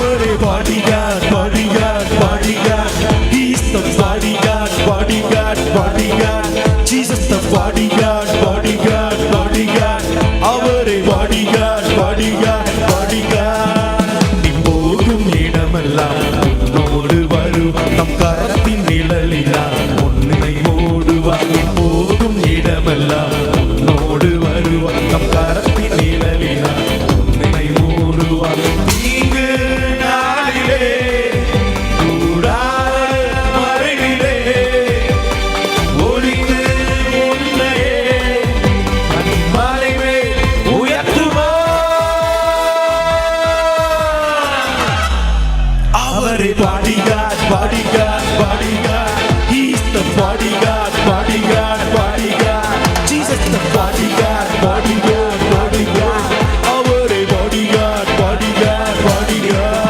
அவரே bodyguard, bodyguard, bodyguard. He's the bodyguard, bodyguard, bodyguard. Jesus the bodyguard, bodyguard, bodyguard. அவரே bodyguard, bodyguard, bodyguard. நீ போகும் இடமெல்லாம் உன்னோடு வருவார், நம் கரத்தின் நிழலினால் உன்னை ஓடுவார். நீ போகும் இடமெல்லாம் உன்னோடு வருவார், நம் கரத்தின் நிழலினால் உன்னை ஓடுவார். தீங்கு நாளிலே கூடாத மறைவிலே ஒளிந்து உன்னையே மலை மேல் உயர்த்துவார். அவரே bodyguard, bodyguard, bodyguard. He's the bodyguard, bodyguard, bodyguard. Jesus the bodyguard, bodyguard, bodyguard. அவரே bodyguard, bodyguard, bodyguard.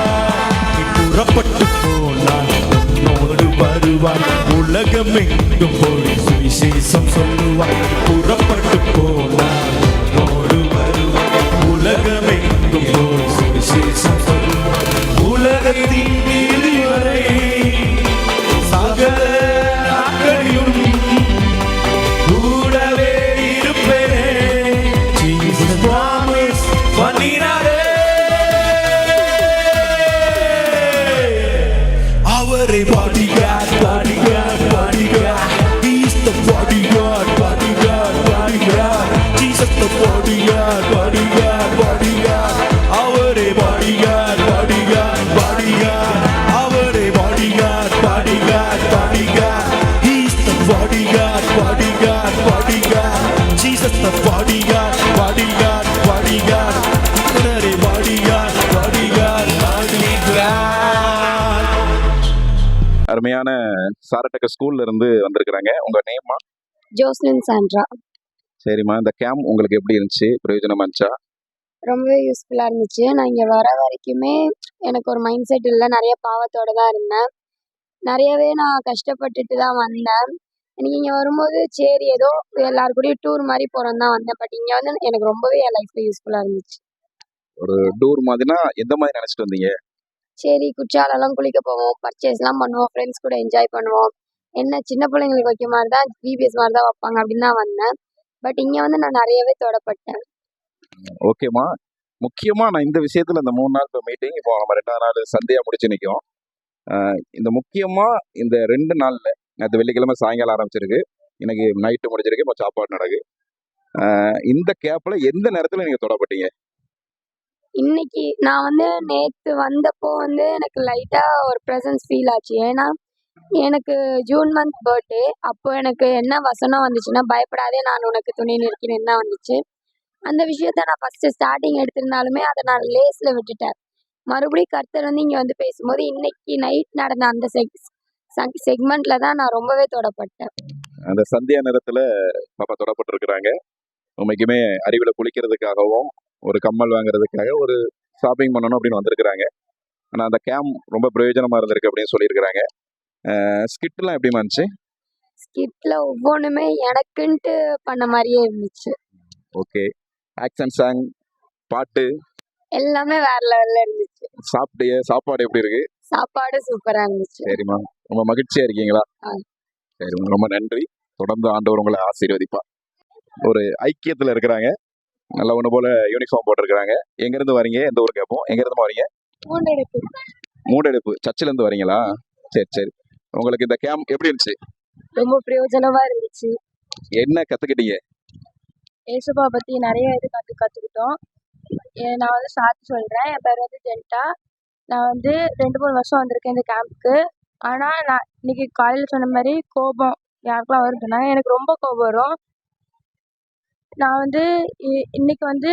நீ புறப்பட்டு போனால் உன்னோடு வருவார், உலகமெங்கும் போய் சுவிசேஷம் சொல்லுவார். புறப்பட்டு போனால் உன்னோடு வருவார், உலகமெங்கும் போய் சுவிசேஷம் சொல்லுவார். உலகத்தின் நீதி வரை சகல நாட்களிலும் கூடவே இருப்பேனே. Jesus promise பண்ணினாரே. அவரே bodyguard, bodyguard, bodyguard. He's the bodyguard, bodyguard, bodyguard. Jesus the bodyguard, bodyguard, bodyguard. அவரே bodyguard, bodyguard, bodyguard. அவரே bodyguard, bodyguard, bodyguard. He's the bodyguard, bodyguard, bodyguard. Jesus the bodyguard, bodyguard, bodyguard. அவரே bodyguard, bodyguard, bodyguard. அருமையான சாரட்டக்க ஸ்கூல்ல இருந்து வந்திருக்கிறாங்க. உங்க நேமா? Joslin Sandra. சரிம்மா, இந்த கேம்ப் உங்களுக்கு எப்படி இருந்துச்சு? பிரயோஜனமா இருந்துச்சா? ரொம்பவே யூஸ்ஃபுல்லாக இருந்துச்சு. நான் இங்கே வர வரைக்குமே எனக்கு ஒரு மைண்ட் செட் இல்லை, நிறைய பாவத்தோடு தான் இருந்தேன். நிறையவே நான் கஷ்டப்பட்டுட்டு தான் வந்தேன். எனக்கு இங்கே வரும்போது சரி ஏதோ எல்லாரு கூடயும் டூர் மாதிரி போகிறோன்னு தான் வந்தேன். பட் இங்கே வந்து எனக்கு ரொம்பவே என் லைஃப்பில் யூஸ்ஃபுல்லாக இருந்துச்சு. ஒரு டூர் மாதிரினா எந்த மாதிரி நினைச்சிட்டு வந்தீங்க? சரி குற்றாலெல்லாம் குளிக்க போவோம், பர்ச்சேஸ்லாம் பண்ணுவோம், ஃப்ரெண்ட்ஸ் கூட என்ஜாய் பண்ணுவோம். என்ன சின்ன பிள்ளைங்களுக்கு வைக்க மாதிரி தான் பிபிஎஸ் மாதிரி தான் வைப்பாங்க அப்படின்னு தான் வந்தேன். பட் இங்கே வந்து நான் நிறையவே தொடப்பட்டேன். ஓகேம்மா, முக்கியமா நான் இந்த விஷயத்துல இந்த 3 நாள் மீட்டிங், இப்போ நம்ம 2ஆவது நாள் சந்தையா முடிச்சு நிற்கும். இந்த முக்கியமா இந்த 2 நாள்ல, நேற்று வெள்ளிக்கிழமை சாயங்காலம் ஆரம்பிச்சிருக்கு, இன்னைக்கு நைட்டு முடிச்சிருக்கு, இப்போ சாப்பாடு நடக்கு. இந்த கேப்ல எந்த நேரத்துல நீங்க தொடப்பட்டீங்க? இன்னைக்கு நான் வந்து நேற்று வந்தப்போ வந்து எனக்கு லைட்டாக ஒரு ப்ரெசன்ஸ் ஃபீல் ஆச்சு. ஏன்னா எனக்கு ஜூன் மந்த் பர்த்டே. அப்போ எனக்கு என்ன வசனம் வந்துச்சுன்னா, பயப்படாதே நான் உனக்கு துணை நிற்கிறேன் தான் வந்துச்சு. அந்த விஷயத்த நான் ஃபஸ்ட்டு ஸ்டார்டிங் எடுத்திருந்தாலுமே அதை நான் லேஸில் விட்டுட்டேன். மறுபடியும் கர்த்தர் வந்து இங்கே வந்து பேசும்போது இன்னைக்கு நைட் நடந்த அந்த செக்மெண்ட்டில் தான் நான் ரொம்பவே தொடப்பட்டேன். அந்த சந்தியா நேரத்துல பாப்பா தொடப்பட்டிருக்கிறாங்க. உண்மைக்குமே அறிவுல குளிக்கிறதுக்காகவும் ஒரு கம்மல் வாங்குறதுக்காக ஒரு ஷாப்பிங் பண்ணணும் அப்படின்னு வந்திருக்கிறாங்க. ஆனால் அந்த கேம்ப் ரொம்ப பிரயோஜனமா இருந்திருக்கு அப்படின்னு சொல்லியிருக்கிறாங்க. ஸ்கிட்லாம் எப்படி இருந்துச்சு? ஸ்கிட்டில் ஒவ்வொன்றுமே எனக்குன்ட்டு பண்ண மாதிரியே இருந்துச்சு. ஓகே. ஆக்ஷன் சாங், பாட்டு எல்லாமே வேற லெவலில் இருந்துச்சு. சாப்பாடு எப்படி இருக்கு? சாப்பாடு சூப்பராக இருந்துச்சு. சரிம்மா, ரொம்ப மகிழ்ச்சியா இருக்கீங்களா? ஆ. சரி, ரொம்ப நன்றி. தொடர்ந்து ஆண்டவர் உங்களை ஆசீர்வதிப்பா. ஒரு ஐக்கியத்துல இருக்கிறாங்க, நல்ல ஒன்று போல யூனிஃபார்ம் போட்டிருக்கிறாங்க. எங்கேருந்து வரீங்க? எந்த ஊர் கேட்போம். எங்கேருந்து வரீங்க? மூடெடுப்பு சர்ச்சில் இருந்து வரீங்களா? சரி சரி. உங்களுக்கு இந்த கேம்ப் எப்படி இருந்துச்சு? ரொம்ப பிரயோஜனமா இருந்துச்சு. என்ன கற்றுக்கிட்டீங்க? ஏசுபா பற்றி நிறைய இது கற்றுக்கிட்டோம். நான் வந்து சாட்சி சொல்கிறேன். என் பேர் வந்து ஜென்டா. நான் வந்து 2-3 வருஷம் வந்திருக்கேன் இந்த கேம்புக்கு. ஆனால் நான் இன்னைக்கு காலையில் சொன்ன மாதிரி கோபம் யாருக்கெல்லாம் வருதுன்னா எனக்கு ரொம்ப கோபம் வரும். நான் வந்து இன்னைக்கு வந்து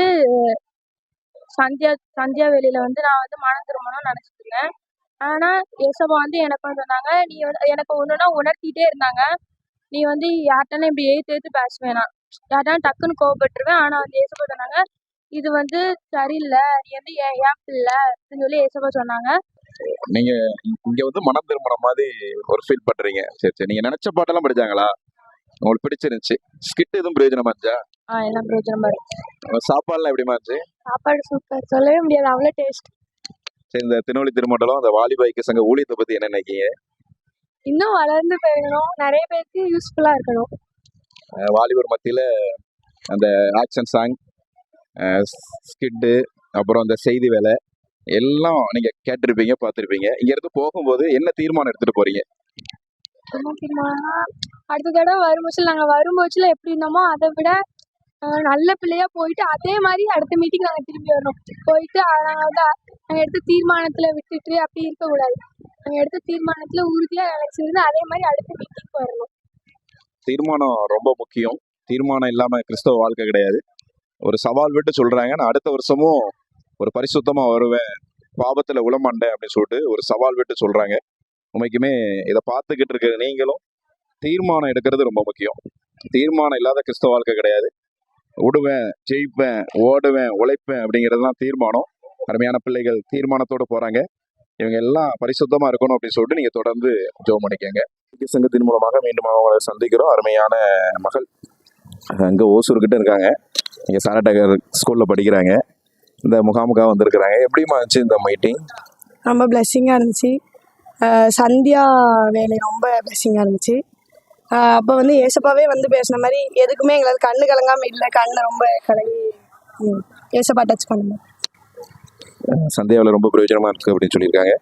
சந்தியா வேலையில வந்து நான் வந்து மனம் திரும்பணும்னு நினச்சிட்டு இருந்தேன். ஆனால் ஏசப்பா வந்து எனக்கு வந்து சொன்னாங்க, நீ வந்து எனக்கு ஒன்றுனா உணர்த்திட்டே இருந்தாங்க, நீ வந்து யார்கிட்டனா இப்படி எதிர்த்து பேசுவேனா, யார்ட்டா டக்குன்னு கோவப்பட்டுருவேன். ஆனால் வந்து ஏசப்பா சொன்னாங்க, இது வந்து சரியில்லை, நீ வந்து ஏன் பிள்ளை அப்படின்னு சொல்லி ஏசப்பா சொன்னாங்க. நீங்க இங்க வந்து மனம் திரும்பின மாதிரி ஒரு ஃபீல் பண்றீங்க. சரி சரி. நீங்க நினைச்ச பாட்டெல்லாம் படிச்சாங்களா? உங்களுக்கு பிடிச்சிருந்துச்சு? ஸ்கிட் எதுவும் பிரயோஜனமா இருந்துச்சா? எல்லாம் பிரயோஜனமா இருந்துச்சு. சாப்பாடுலாம் எப்படிமா இருந்துச்சு? சாப்பாடு சூப்பர், சொல்லவே முடியாது, அவ்வளோ டேஸ்ட். சரி, இந்த திருநெல்வேலி திருமண்டலம் அந்த வாலிப ஐக்கிய சங்க ஊழியத்தை பத்தி என்ன நினைக்கிறீங்க? இன்னும் வளர்ந்து போயிடணும், நிறைய பேருக்கு யூஸ்ஃபுல்லாக இருக்கணும். வாலிபர் மத்தியில அந்த ஆக்ஷன் சாங், ஸ்கிட்டு, அப்புறம் அந்த செய்தி வேலை எல்லாம் நீங்க கேட்டிருப்பீங்க, பார்த்துருப்பீங்க. இங்க இருந்து போகும்போது என்ன தீர்மானம் எடுத்துட்டு போறீங்க? என்ன தீர்மானம்னா, அடுத்த தடவை வரும்போது நாங்கள் வரும்போதுல எப்படி இருந்தோமோ அதை விட நல்ல பிள்ளையா போயிட்டு அதே மாதிரி அடுத்த மீட்டிங் நாங்கள் திரும்பி வரணும். போயிட்டு நாங்கள் எடுத்த தீர்மானத்தில் விட்டுட்டு அப்படி இருக்கக்கூடாது. நாங்கள் எடுத்த தீர்மானத்தில் உறுதியாக நினைச்சிருந்து அதே மாதிரி அடுத்த மீட்டிங் வரணும். தீர்மானம் ரொம்ப முக்கியம். தீர்மானம் இல்லாம கிறிஸ்தவ வாழ்க்கை கிடையாது. ஒரு சவால் விட்டு சொல்றாங்க, நான் அடுத்த வருஷமும் ஒரு பரிசுத்தமா வருவேன், பாபத்துல உளமாண்டேன் அப்படின்னு சொல்லிட்டு ஒரு சவால் விட்டு சொல்றாங்க. உண்மைக்குமே இதை பார்த்துக்கிட்டு இருக்கிற நீங்களும் தீர்மானம் எடுக்கிறது ரொம்ப முக்கியம். தீர்மானம் இல்லாத கிறிஸ்தவ வாழ்க்கை கிடையாது. விடுவேன், ஜெயிப்பேன், ஓடுவேன், உழைப்பேன் அப்படிங்கிறதுலாம் தீர்மானம். அருமையான பிள்ளைகள் தீர்மானத்தோடு போறாங்க. இவங்க எல்லாம் பரிசுத்தமா இருக்கணும் அப்படின்னு சொல்லிட்டு நீங்க தொடர்ந்து ஜெபம் பண்ணிக்கங்க. ஐக்கிய சங்கத்தின் மூலமாக மீண்டும் அவங்களை சந்திக்கிறோம். அருமையான மகள் அங்கே ஓசூர்கிட்ட இருக்காங்க. இங்கே சாரட்டகர் ஸ்கூலில் படிக்கிறாங்க. இந்த முகாமுக்காக வந்திருக்கிறாங்க. எப்படிமா இருந்துச்சு இந்த மீட்டிங்? ரொம்ப பிளெஸ்ஸிங்காக இருந்துச்சு. சந்தியா வேலை ரொம்ப பிளெஸ்ஸிங்காக இருந்துச்சு. அப்போ வந்து ஏசப்பாவே வந்து பேசின மாதிரி எதுக்குமே எங்களால் கண்ணு கலங்காமல் இல்லை, கண்ணை ரொம்ப கலங்கி ஏசப்பா டச் பண்ணுவோம். சந்தியாவில் ரொம்ப பிரயோஜனமாக இருக்குது அப்படின்னு சொல்லியிருக்காங்க.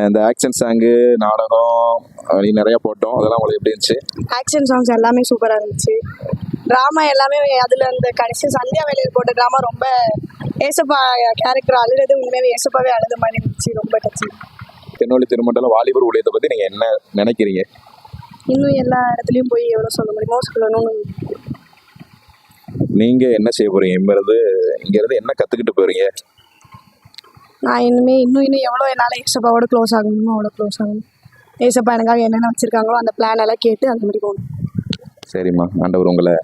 இந்த ஆக்ஷன் சாங்கு, நாடகம் அப்படின்னு நிறையா போட்டோம். அதெல்லாம் உங்களுக்கு எப்படி இருந்துச்சு? ஆக்ஷன் சாங்ஸ் எல்லாமே சூப்பராக இருந்துச்சு. ட்ராமா எல்லாமே அதில் அந்த கடைசி சந்தியா வேலையில் போட்ட ட்ராமா ரொம்ப ஏசப்பா கேரக்டர் அழுகிறது உண்மையாகவே ஏசப்பாவே அழுத மாதிரி இருந்துச்சு. ரொம்ப டச்சு. திருநெல்வேலி திருமண்டலம் வாலிபர் ஊழியத்தை பற்றி நீங்கள் என்ன நினைக்கிறீங்க? இன்னும் எல்லா இடத்துலையும் போய் எவ்வளோ சொல்ல முடியுமோ சொல்லணும். நீங்கள் என்ன செய்ய போகிறீங்க? இங்கேருந்து என்ன கற்றுக்கிட்டு போகிறீங்க? நான் இன்னும் எவ்வளோ என்னால் ஏசப்பாவோட க்ளோஸ் ஆகணுமோ அவ்வளோ க்ளோஸ் ஆகணும். ஏசப்பா எனக்காக என்னென்ன வச்சுருக்காங்களோ அந்த பிளான் எல்லாம் கேட்டு அந்த மாதிரி போகணும். சரிம்மா, ஆண்டவர் உங்களை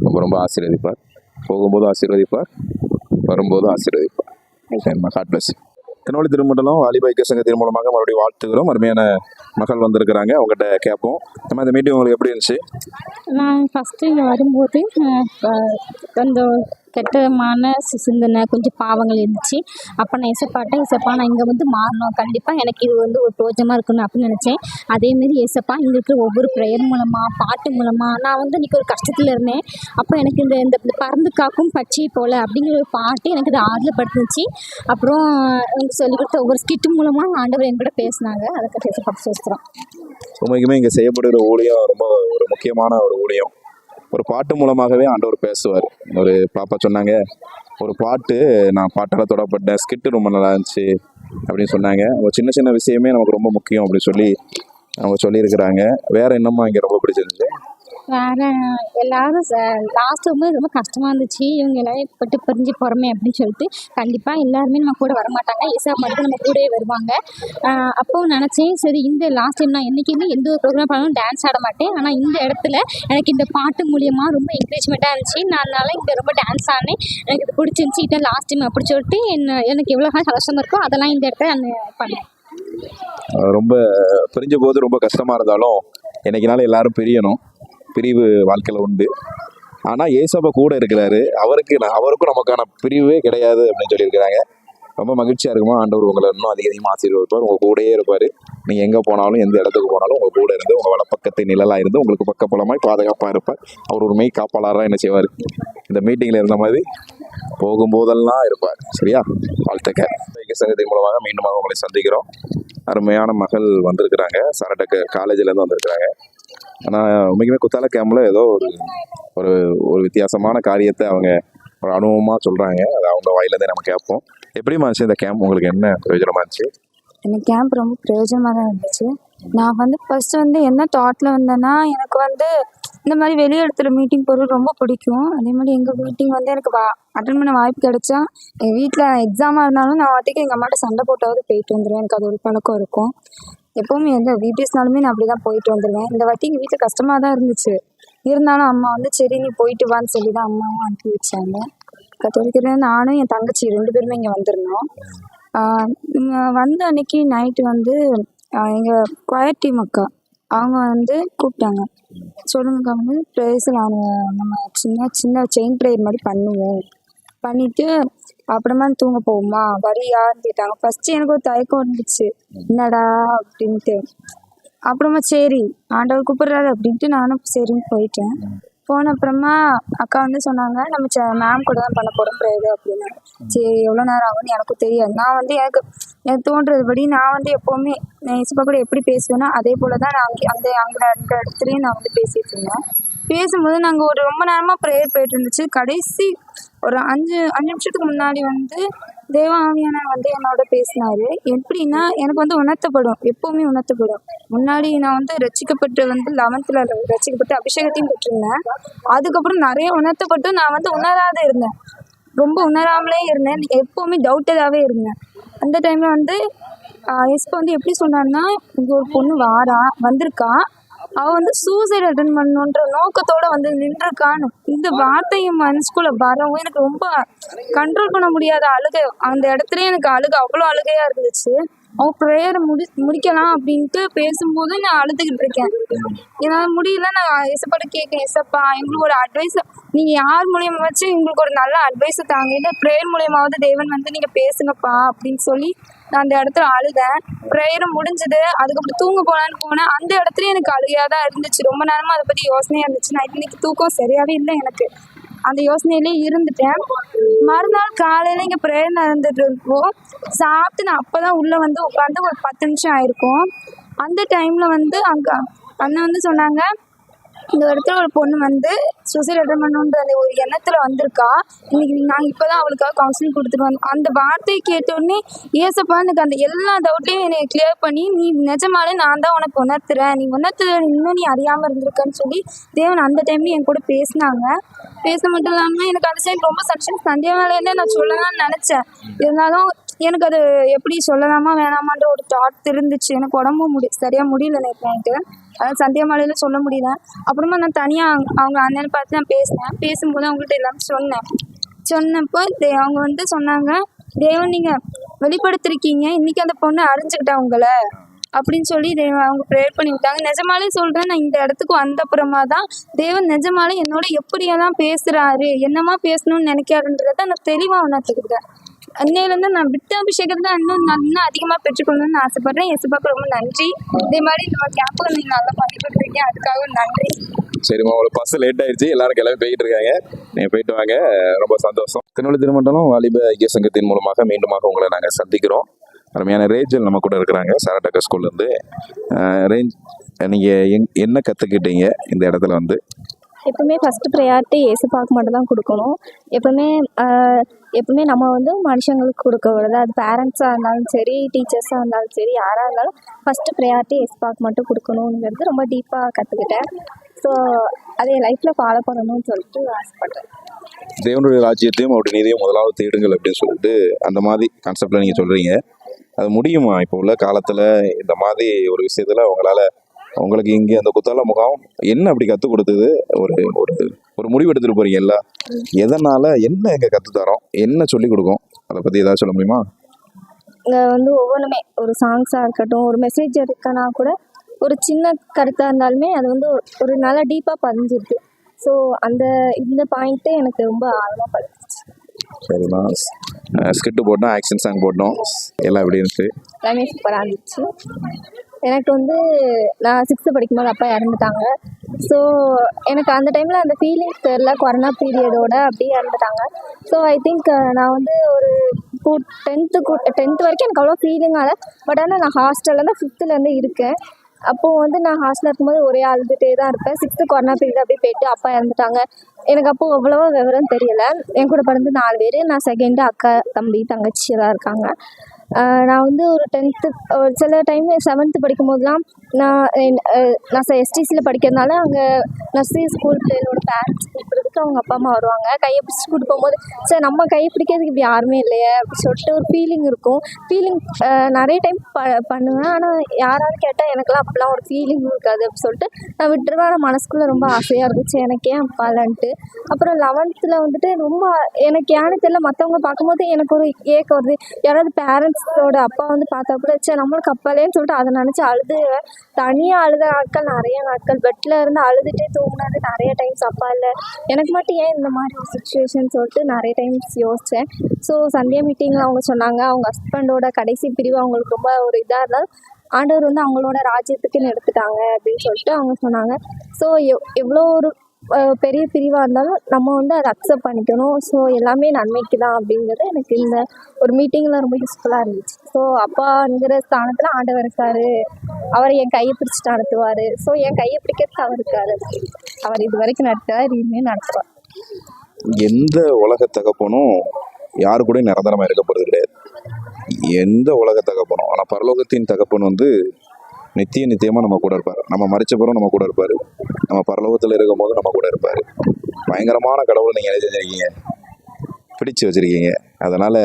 ரொம்ப ரொம்ப ஆசீர்வதிப்பார். போகும்போது ஆசீர்வதிப்பார், வரும்போது ஆசீர்வதிப்பார். சரிம்மா, காட் பிளஸ். திருநெல்வேலி திருமண்டலம் வாலிப ஐக்கிய சங்கத்தின் மூலமாக மறுபடியும் வாழ்த்துக்கிறோம். அருமையான மகள் வந்திருக்கிறாங்க, அவங்ககிட்ட கேட்போம். நம்ம இந்த மீட்டிங் உங்களுக்கு எப்படி இருந்துச்சு? நான் ஃபஸ்ட்டு இங்கே வரும்போது கொஞ்சம் கெட்டமான சிந்தனை, கொஞ்சம் பாவங்கள் இருந்துச்சு. அப்போ நான் ஏசப்பா நான் இங்கே வந்து மாறணும், கண்டிப்பாக எனக்கு இது வந்து ஒரு பிரோஜனமாக இருக்கணும் அப்படின்னு நினச்சேன். அதேமாரி ஏசப்பா இங்கே இருக்கிற ஒவ்வொரு ப்ரேயர் மூலமாக, பாட்டு மூலமாக நான் வந்து இன்றைக்கி ஒரு கஷ்டத்தில் இருந்தேன். அப்போ எனக்கு இந்த பறந்து காக்கும் பச்சை போல் அப்படிங்கிற ஒரு பாட்டு எனக்கு இது ஆறுதல்படுத்துச்சு. அப்புறம் எனக்கு சொல்லிக் கொடுத்த ஒவ்வொரு ஸ்கிட்டு மூலமாக ஆண்டவர் என்கிட்ட பேசினாங்க. அதுக்கு ஏசப்பா பேசுகிறோம். உண்மைக்குமே இங்கே செய்யப்படுகிற ஊழியம் ரொம்ப ஒரு முக்கியமான ஒரு ஊழியம். ஒரு பாட்டு மூலமாகவே ஆண்டவர் பேசுவார். ஒரு பாப்பா சொன்னாங்க, ஒரு பாட்டு நான் பாட்டால் தொடப்பட்டேன், ஸ்கிட்டு ரொம்ப நல்லா இருந்துச்சு அப்படின்னு சொன்னாங்க. ஒரு சின்ன சின்ன விஷயமே நமக்கு ரொம்ப முக்கியம் அப்படின்னு சொல்லி அவங்க சொல்லியிருக்கிறாங்க. வேற என்னம்மா இங்கே ரொம்ப பிடிச்சிருந்துச்சு? வேறு எல்லோரும் லாஸ்ட் ரொம்ப கஷ்டமாக இருந்துச்சு. இவங்க எல்லாரும் பட்டு பிரிஞ்சு போகிறோமே அப்படின்னு சொல்லிட்டு. கண்டிப்பாக எல்லாருமே நம்ம கூட வரமாட்டாங்க, ஏசப்பா மட்டும் நம்ம கூடவே வருவாங்க. அப்போது நினச்சேன், சரி இந்த லாஸ்ட் டைம் நான் என்றைக்குமே எந்த ஒரு ப்ரோக்ராம் பண்ணாலும் டான்ஸ் ஆட மாட்டேன். ஆனால் இந்த இடத்துல எனக்கு இந்த பாட்டு மூலியமாக ரொம்ப என்கரேஜ்மெண்ட்டாக இருந்துச்சு. நான் அதனால் இங்கே ரொம்ப டான்ஸ் ஆடினேன். எனக்கு இது பிடிச்சிருந்துச்சி. இதான் லாஸ்ட் டைம் அப்படி சொல்லிட்டு எனக்கு எவ்வளோ கஷ்டமாக இருக்கோ அதெல்லாம் இந்த இடத்துல நான் பண்ணேன். ரொம்ப பிரிஞ்ச போது ரொம்ப கஷ்டமாக இருந்தாலும் என்னைக்குனாலும் எல்லாரும் பிரியணும். பிரிவு வாழ்க்கையில் உண்டு. ஆனால் ஏசப்பா கூட இருக்கிறாரு. அவருக்கும் நமக்கான பிரிவே கிடையாது அப்படின்னு சொல்லியிருக்கிறாங்க. ரொம்ப மகிழ்ச்சியாக இருக்குமா. ஆண்டவர் உங்களை இன்னும் அதிகமாக ஆசீர்வதிப்பார். உங்கள் கூடயே இருப்பார். நீங்கள் எங்கே போனாலும் எந்த இடத்துக்கு போனாலும் உங்கள் கூட இருந்து உங்கள் வலப்பக்கத்தை நிழலாக இருந்து உங்களுக்கு பக்கபலமாய் பாதுகாப்பாக இருப்பார். அவர் ஒரு மெய் காப்பாளராக என்ன செய்வார்? இந்த மீட்டிங்கில் இருந்த மாதிரி போகும்போதெல்லாம் இருப்பார். சரியா? வாழ்த்துக்கள். ஐக்கிய சங்கத்தின் மூலமாக மீண்டும் உங்களை சந்திக்கிறோம். அருமையான மகள் வந்திருக்கிறாங்க, சாரட்டக காலேஜிலேருந்து வந்திருக்கிறாங்க. ஆனால் உண்மைக்குமே குத்தால கேம்பில் ஏதோ ஒரு ஒரு வித்தியாசமான காரியத்தை அவங்க ஒரு அனுபவமாக சொல்கிறாங்க. அது அவங்க வாயிலேருந்தே நம்ம கேட்போம். எப்படிமா இருந்துச்சு இந்த கேம்ப்? உங்களுக்கு என்ன பிரயோஜனமாக இருந்துச்சு? எனக்கு கேம்ப் ரொம்ப பிரயோஜனமாக தான் இருந்துச்சு. நான் வந்து ஃபஸ்ட்டு வந்து என்ன தாட்டில் வந்தேன்னா, எனக்கு வந்து இந்த மாதிரி வெளி இடத்துல மீட்டிங் போகிறது ரொம்ப பிடிக்கும். அதே மாதிரி எங்கள் மீட்டிங் வந்து எனக்கு அட்டன் பண்ண வாய்ப்பு கிடைச்சா, எங்கள் வீட்டில் எக்ஸாமாக இருந்தாலும் நான் வாட்டிக்கு எங்கள் அம்மாட்ட சண்டை போட்டாவது போயிட்டு வந்துடுவேன். எனக்கு அது ஒரு பழக்கம் இருக்கும். எப்போவுமே எந்த வீடியோஸ்னாலுமே நான் அப்படி தான் போயிட்டு வந்துடுவேன். இந்த வாட்டி எங்கள் வீட்டில் கஷ்டமாக தான் இருந்துச்சு. இருந்தாலும் அம்மா வந்து சரி நீ போயிட்டு வான்னு சொல்லி தான் அம்மாவும் அனுப்பி வச்சாங்க. கத்தோலிக்கிறது நானும் என் தங்கச்சி 2 பேருமே இங்கே வந்திருந்தோம். வந்த அன்னைக்கு நைட்டு வந்து எங்கள் குயர் டீம் அக்கா அவங்க வந்து கூப்பிட்டாங்க. சொல்லுங்கக்கா வந்து ப்ரேயர்ஸில் நம்ம சின்ன சின்ன செயின் ப்ரேயர் மாதிரி பண்ணுவோம் பண்ணிட்டு அப்புறமா தூங்க போகுமா வரியான்னு கேட்டாங்க. ஃபர்ஸ்ட் எனக்கு ஒரு தயக்கம் இருந்துச்சு, என்னடா அப்படின்ட்டு. அப்புறமா சரி ஆண்டவர் கூப்பிடுறாரு அப்படின்ட்டு நானும் சரின்னு போயிட்டேன். போன அப்புறமா அக்கா வந்து சொன்னாங்க, நம்ம மேம் கூட தான் பண்ண போகிறோம் ப்ரேயர் அப்படின்னு. சரி எவ்வளோ நேரம் ஆகும்னு எனக்கும் தெரியாது. நான் வந்து எனக்கு தோன்றதுபடி நான் வந்து எப்போவுமே இசப்பா கூட எப்படி பேசுவேன்னா அதே போல் தான் நான் அந்த இடத்துலையும் நான் வந்து பேசிகிட்டு இருந்தேன். பேசும்போது நாங்கள் ஒரு ரொம்ப நேரமாக ப்ரேயர் போயிட்டு இருந்துச்சு. கடைசி ஒரு 5 நிமிஷத்துக்கு முன்னாடி வந்து தேவ ஆவியானவர் வந்து என்னோட பேசினாரு. எப்படின்னா எனக்கு வந்து உணர்த்தப்படும், எப்போவுமே உணர்த்தப்படும். முன்னாடி நான் வந்து ரட்சிக்கப்பட்டு வந்து 11th ரட்சிக்கப்பட்டு அபிஷேகத்தையும் பெற்றிருந்தேன். அதுக்கப்புறம் நிறைய உணர்த்தப்பட்டு நான் வந்து உணராத இருந்தேன், ரொம்ப உணராமலே இருந்தேன், எப்போவுமே டவுட்டடாகவே இருந்தேன். அந்த டைமில் வந்து எஸ்பா வந்து எப்படி சொன்னார்னா, இங்கே ஒரு பொண்ணு வந்திருக்கா, அவள் வந்து சூசைட் அட்டன் பண்ணணுன்ற நோக்கத்தோடு வந்து நின்றுருக்கான்னு. இந்த வார்த்தை என் மனசுக்குள்ளே வரவும் எனக்கு ரொம்ப கண்ட்ரோல் பண்ண முடியாத அழுகை. அந்த இடத்துல எனக்கு அவ்வளோ அழுகையாக இருந்துச்சு. அவன் ப்ரேயரை முடிக்கலாம் அப்படின்ட்டு பேசும்போது நான் அழுதுகிட்டு இருக்கேன். என்னால் முடியல. நான் எசப்பாட்ட கேட்கேன், எசப்பா எங்களுக்கு ஒரு அட்வைஸ் நீங்கள் யார் மூலியமாக வச்சு எங்களுக்கு ஒரு நல்ல அட்வைஸை தாங்க, இல்லை ப்ரேயர் மூலியமாவது தேவன் வந்து நீங்கள் பேசுங்கப்பா அப்படின்னு சொல்லி நான் அந்த இடத்துல அழுதேன். ப்ரேயரும் முடிஞ்சது. அதுக்கப்புறம் தூங்க போகலான்னு போனேன். அந்த இடத்துல எனக்கு அழுகையாக தான் இருந்துச்சு. ரொம்ப நேரமாக அதை பற்றி யோசனையாக இருந்துச்சு. நான் இன்னைக்கு தூக்கம் சரியாகவே இல்லை, எனக்கு அந்த யோசனையிலே இருந்துட்டேன். மறுநாள் காலையில் இங்கே ப்ரேயர் நடந்துட்டு இருக்கோம். சாப்பிட்டு நான் அப்போ தான் உள்ளே வந்து உட்காந்து ஒரு 10 நிமிஷம் ஆயிருக்கும். அந்த டைமில் வந்து அங்கே அண்ணன் வந்து சொன்னாங்க, இந்த இடத்துல ஒரு பொண்ணு வந்து சூசைட் அட்டன் பண்ணணுன்ற அந்த ஒரு எண்ணத்தில் வந்திருக்கா, இன்னைக்கு நாங்கள் இப்போ தான் அவளுக்காக கவுன்சிலிங் கொடுத்துட்டு வந்தோம். அந்த வார்த்தையை கேட்டோடனே ஏசப்பா எனக்கு அந்த எல்லா டவுட்டையும் என்னை கிளியர் பண்ணி, நீ நிஜமாலே நான் தான் உனக்கு உணர்த்துறேன், நீ இன்னும் நீ அறியாமல் இருந்திருக்கன்னு சொல்லி தேவன் அந்த டைம்லேயும் என் கூட பேசினாங்க. பேச மட்டும் இல்லாமல் எனக்கு அந்த சைடு ரொம்ப சந்தியா வேலையிலே நான் சொல்லலாம்னு நினச்சேன். இருந்தாலும் எனக்கு அது எப்படி சொல்லலாமா வேணாமான்ற ஒரு தாட் இருந்துச்சு. எனக்கு உடம்பு சரியாக முடியல நேற்று நைட்டு, அதாவது சந்தியா மாலையில் சொல்ல முடியல. அப்புறமா நான் தனியாக அவங்க அண்ணனை பார்த்து நான் பேசினேன். பேசும்போது அவங்கள்ட்ட எல்லாம் சொன்னப்போ அவங்க வந்து சொன்னாங்க, தேவன் நீங்கள் வெளிப்படுத்திருக்கீங்க, இன்றைக்கி அந்த பொண்ணு அறிஞ்சுக்கிட்டா உங்களை அப்படின்னு சொல்லி அவங்க ப்ரேயர் பண்ணி விட்டாங்க. நிஜமாலே சொல்கிறேன், நான் இந்த இடத்துக்கு வந்த அப்புறமா தான் தேவன் நிஜமாலே என்னோட எப்படியெல்லாம் பேசுகிறாரு, என்னமா பேசணும்னு நினைக்காருன்றதை நான் தெளிவாக உணர்த்துக்கிட்டேன். அன்னையிலேருந்து நான் விட்ட அபிஷேகத்தை இன்னும் அதிகமாக பெற்றுக்கொள்ளணும்னு ஆசைப்பட்றேன். எசுப்பாக்கு ரொம்ப நன்றி. இதே மாதிரி இந்த கேம்பை நீங்கள் நல்லா பண்ணி கொடுத்துருக்கீங்க, அதுக்காக நன்றி. சரிம்மா, உங்களுக்கு பஸ் லேட் ஆயிடுச்சு, எல்லாரும் கிளம்பி போயிட்டு இருக்காங்க, நீங்கள் போயிட்டு வாங்க. ரொம்ப சந்தோஷம். திருநெல்வேலி திருமண்டலம் வாலிப ஐக்கிய சங்கத்தின் மூலமாக மீண்டுமாக உங்களை நாங்கள் சந்திக்கிறோம். அருமையான ரேஞ்சல் நம்ம கூட இருக்கிறாங்க, சாரட்டக்கா ஸ்கூல்லேருந்து. ரேஞ்ச், நீங்கள் என்ன கற்றுக்கிட்டீங்க இந்த இடத்துல வந்து? எப்பவுமே ஃபஸ்ட்டு ப்ரையாரிட்டி ஏசப்பாக்கு மட்டும் தான் கொடுக்கணும். எப்பவுமே நம்ம வந்து மனுஷங்களுக்கு கொடுக்கக்கூடாது. அது பேரண்ட்ஸாக இருந்தாலும் சரி, டீச்சர்ஸாக இருந்தாலும் சரி, யாராக இருந்தாலும் ஃபஸ்ட்டு ப்ரையாரிட்டி ஏசப்பாக்கு மட்டும் கொடுக்கணுங்கிறது ரொம்ப டீப்பாக கற்றுக்கிட்டேன். ஸோ அதை என் லைஃப்பில் ஃபாலோ பண்ணணும்னு சொல்லிட்டு ஆசைப்பட்றேன். தேவனுடைய ராஜ்யத்தையும் அவருடைய நீதியும் முதலாவது தேடுங்கள் அப்படின்னு சொல்லிட்டு அந்த மாதிரி கான்செப்டில் நீங்கள் சொல்கிறீங்க. அது முடியுமா இப்போ உள்ள காலத்தில்? இந்த மாதிரி ஒரு விஷயத்தில் உங்களுக்கு இங்கே அந்த குத்தால முகாம் என்ன அப்படி கற்றுக் கொடுத்தது? ஒரு ஒரு ஒரு முடிவு எடுத்துகிட்டு போகிறீங்கல்ல, எதனால், என்ன இங்கே கற்றுத்தரோம், என்ன சொல்லிக் கொடுக்கும், அதை பற்றி ஏதாவது சொல்ல முடியுமா? இங்கே வந்து ஒவ்வொன்றுமே ஒரு சாங்ஸாக இருக்கட்டும், ஒரு மெசேஜ் இருக்குன்னா கூட, ஒரு சின்ன கருத்தாக இருந்தாலுமே அது வந்து ஒரு நல்லா டீப்பாக பதிஞ்சிருக்கு. ஸோ இந்த பாயிண்ட்டே எனக்கு ரொம்ப ஆழமாக பதிஞ்சிச்சு. சரிம்மா, ஸ்கிரிப்ட் போட்டோம், ஆக்ஷன் சாங் போட்டோம், எல்லாம் எப்படி இருந்துச்சு? எல்லாமே சூப்பராக இருந்துச்சு. எனக்கு வந்து நான் 6th படிக்கும்போது அப்பா இறந்துட்டாங்க. ஸோ எனக்கு அந்த டைமில் அந்த ஃபீலிங்ஸ் தெரில, கொரோனா பீரியடோட அப்படியே இறந்துட்டாங்க. ஸோ ஐ திங்க் நான் வந்து ஒரு 10th வரைக்கும் எனக்கு அவ்வளோ ஃபீலிங் ஆகலை. பட் ஆனால் நான் ஹாஸ்டலில் தான் 5th இருக்கேன். அப்போது வந்து நான் ஹாஸ்டலில் இருக்கும்போது ஒரே அழுதுகிட்டே தான் இருப்பேன். 6th கொரோனா பீரியட் அப்படியே போயிட்டு அப்பா இறந்துட்டாங்க. எனக்கு அப்போது அவ்வளோவா விவரம் தெரியலை. என் கூட பிறந்து 4 பேர், நான் செகண்டு, அக்கா, தம்பி, தங்கச்சி எல்லாம் இருக்காங்க. நான் வந்து ஒரு 10th ஒரு சில டைம் 7th படிக்கும்போதெலாம் நான் எஸ்டிசியில் படிக்கிறதுனால அங்கே நர்சரி ஸ்கூல் என்னோட பேரண்ட்ஸ் கூப்பிட்றதுக்கு அவங்க அப்பா அம்மா வருவாங்க. கையை பிடிச்சி கூட்டு போகும்போது சரி நம்ம கையை பிடிக்கிறதுக்கு இப்படி யாருமே இல்லையே அப்படின்னு சொல்லிட்டு ஒரு ஃபீலிங் இருக்கும். நிறைய டைம் பண்ணுவேன். ஆனால் யாராவது கேட்டால் எனக்குலாம் அப்படிலாம் ஒரு ஃபீலிங் இருக்காது அப்படின்னு சொல்லிட்டு நான் விட்டுருவேன். ஆனால் மனசுக்குள்ளே ரொம்ப ஆசையாக இருந்துச்சு, எனக்கு ஏன் அப்பா இல்லைன்ட்டு. அப்புறம் 11th வந்துட்டு ரொம்ப எனக்கு ஏன்னு தெரியல, மற்றவங்க பார்க்கும்போது எனக்கு ஒரு ஏக்கம் வருது. யாராவது பேரண்ட்ஸோட அப்பா வந்து பார்த்தா கூட சரி நம்மளுக்கு அப்பாலேன்னு சொல்லிட்டு அதை நினச்சி அழுது தனியாக அழுத நாட்கள், நிறைய நாட்கள் பெட்டில் இருந்து அழுதுகிட்டே தூங்கினது நிறைய டைம்ஸ். அப்பா இல்லை, எனக்கு எனக்கு மட்டும் ஏன் இந்த மாதிரி ஒரு சுச்சுவேஷன் சொல்லிட்டு நிறைய டைம்ஸ் யோசித்தேன். ஸோ சந்தியா மீட்டிங்கில் அவங்க சொன்னாங்க, அவங்க ஹஸ்பண்டோட கடைசி பிரிவு அவங்களுக்கு ரொம்ப ஒரு இதாக இருந்தால் ஆண்டவர் வந்து அவங்களோட ராஜ்யத்துக்குன்னு எடுத்துட்டாங்க அப்படின்னு சொல்லிட்டு அவங்க சொன்னாங்க. ஸோ எவ்வளோ ஒரு பெரிய பிரிவாக இருந்தாலும் நம்ம வந்து அதை அக்செப்ட் பண்ணிக்கணும். ஸோ எல்லாமே நன்மைக்கு தான் அப்படிங்கிறது எனக்கு இந்த ஒரு மீட்டிங்கில் ரொம்ப யூஸ்ஃபுல்லாக இருந்துச்சு. ஸோ அப்பாங்கிற ஸ்தானத்தில் ஆண்டவர் இருக்கார், அவர் என் கையை பிடிச்சிட்டு நடத்துவார். ஸோ என் கையை பிடிக்கிறதுக்கு அவர் இருக்கார், அவர் இது வரைக்கும் நடத்துவார், இனிமேல் நடத்துவார். எந்த உலக தகப்பனும் யாரு கூட நிரந்தரமாக இருக்க போகிறது கிடையாது. எந்த உலக தகப்பனும். ஆனால் பரலோகத்தின் தகப்பன் வந்து நித்தியமாக நம்ம கூட இருப்பார். நம்ம மறிச்ச பிறகு நம்ம கூட இருப்பார். நம்ம பரலோகத்தில் இருக்கும் போது நம்ம கூட இருப்பார். பயங்கரமான கடவுளை நீங்கள் என்ன செஞ்சுருக்கீங்க, பிடிச்சு வச்சுருக்கீங்க. அதனால்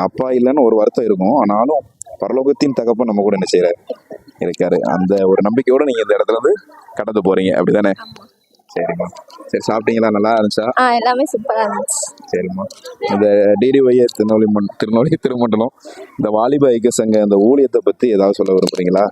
அப்பா இல்லைன்னு ஒரு வருத்தம் இருக்கும், ஆனாலும் பரலோகத்தின் தகப்பன் நம்ம கூட என்ன செய்கிறார், இருக்காரு. அந்த ஒரு நம்பிக்கையோடு நீங்கள் இந்த இடத்துல இருந்து கடந்து போகிறீங்க, அப்படி தானே? சரிம்மா. சரி, சாப்பிட்டீங்களா? நல்லா இருந்துச்சா? எல்லாமே சூப்பராக இருந்துச்சு. சரிம்மா. இந்த டிடிஒய் திருநெல்வேலி திருமண்டலம் இந்த வாலிப ஐக்கிய சங்க இந்த ஊழியத்தை பற்றி ஏதாவது சொல்ல விரும்புகிறீங்களா?